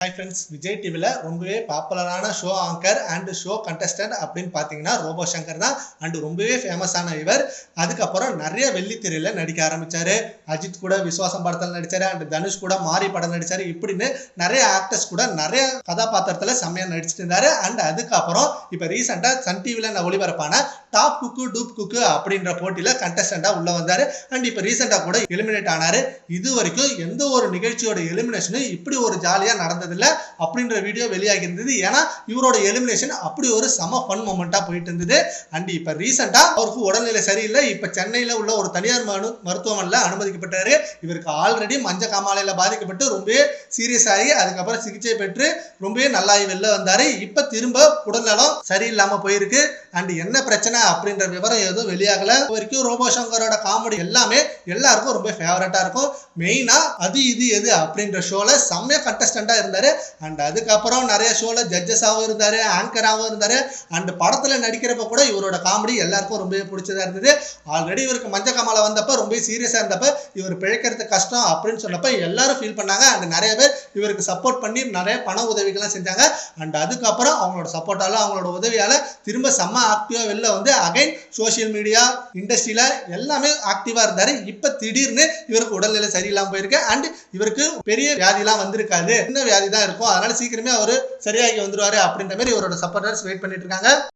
Hi friends, Vijay டிவியில் ரொம்பவே பாப்புலரான show anchor and show contestant அப்படின்னு பார்த்தீங்கன்னா ரோபோ சங்கர் தான். அண்ட் ரொம்பவே ஃபேமஸான இவர். அதுக்கப்புறம் நிறைய வெள்ளித்திரையில் நடிக்க ஆரம்பித்தார். அஜித் கூட விஸ்வாசம் படத்தில் நடித்தார். அண்ட் தனுஷ் கூட மாரி படம் நடித்தார். இப்படின்னு நிறைய ஆக்டர்ஸ் கூட நிறைய கதாபாத்திரத்தில் செம்மையாக நடிச்சிட்டு இருந்தார். அண்ட் அதுக்கப்புறம் இப்போ ரீசெண்டாக சன் டிவியில் ஒளிபரப்பான டாப் குக்கு டூப் குக்கு அப்படின்ற போட்டியில் கண்டஸ்டண்டாக உள்ள வந்தார். அண்ட் இப்போ ரீசெண்டாக கூட எலிமினேட் ஆனார். இது வரைக்கும் எந்த ஒரு நிகழ்ச்சியோட எலிமினேஷனும் இப்படி ஒரு ஜாலியாக நடந்தது அப்படின்ற வீடியோ வெளியாகி இருந்தது. ஏன்னா இவரோட எலிமினேஷன் அப்படி ஒரு சம ஃபன் மொமெண்டா போயிட்டு இருந்தது. அண்ட் இப்ப ரீசெண்டா அவருக்கு உடல்நிலை சரியில்லை. இப்ப சென்னையில உள்ள ஒரு தனியார் மருத்துவமனையில அனுமதிக்கப்பட்டாரு. இவருக்கு ஆல்ரெடி மஞ்ச காமாலையில பாதிக்கப்பட்டு ரொம்பவே சீரியஸ் ஆகி அதுக்கப்புறம் சிகிச்சை பெற்று ரொம்பவே நல்லாகி வெளில வந்தாரு. இப்ப திரும்ப உடல்நலம் சரியில்லாம போயிருக்கு. அண்ட் என்ன பிரச்சனை அப்படின்ற விவரம் எதுவும் வெளியாகல. வரைக்கும் ரோபோ சங்கரோட காமெடி எல்லாமே எல்லாருக்கும் ரொம்ப ஃபேவரட்டா இருக்கும். மெயினா அது இது எது அப்படின்ற ஷோல செம்மையா கண்டஸ்டண்டா இருந்தாரு. அண்ட் அதுக்கப்புறம் நிறைய ஷோல ஜட்ஜஸாகவும் இருந்தாரு, ஆங்கராகவும் இருந்தாரு. அண்ட் படத்துல நடிக்கிறப்ப கூட இவரோட காமெடி எல்லாருக்கும் ரொம்ப பிடிச்சதா இருந்தது. ஆல்ரெடி இவருக்கு மஞ்ச காமாலை வந்தப்ப ரொம்ப சீரியஸா இருந்தப்ப இவர் பிழைக்கிறது கஷ்டம் அப்படின்னு சொன்னப்ப எல்லாரும் ஃபீல் பண்ணாங்க. அண்ட் நிறைய பேர் இவருக்கு சப்போர்ட் பண்ணி நிறைய பண உதவிகள்லாம் செஞ்சாங்க. அண்ட் அதுக்கப்புறம் அவங்களோட சப்போர்ட்டால அவங்களோட உதவியால திரும்ப செம்ம ஆக்டிவா வெளில வந்து அகைன் சோசியல் மீடியா இண்டஸ்ட்ரியில எல்லாமே ஆக்டிவா இருந்தாரு. இப்ப திடீர்னு இவருக்கு உடல்நிலை சரியில்லாம போயிருக்கு. அண்ட் இவருக்கு பெரிய வியாதிலாம் வந்திருக்காது, சின்ன வியாதி தான் இருக்கும். அதனால சீக்கிரமே அவரு சரியாகி வந்துருவாரு அப்படின்ற மாதிரி இவரோட சப்போர்ட்டர்ஸ் வெயிட் பண்ணிட்டு இருக்காங்க.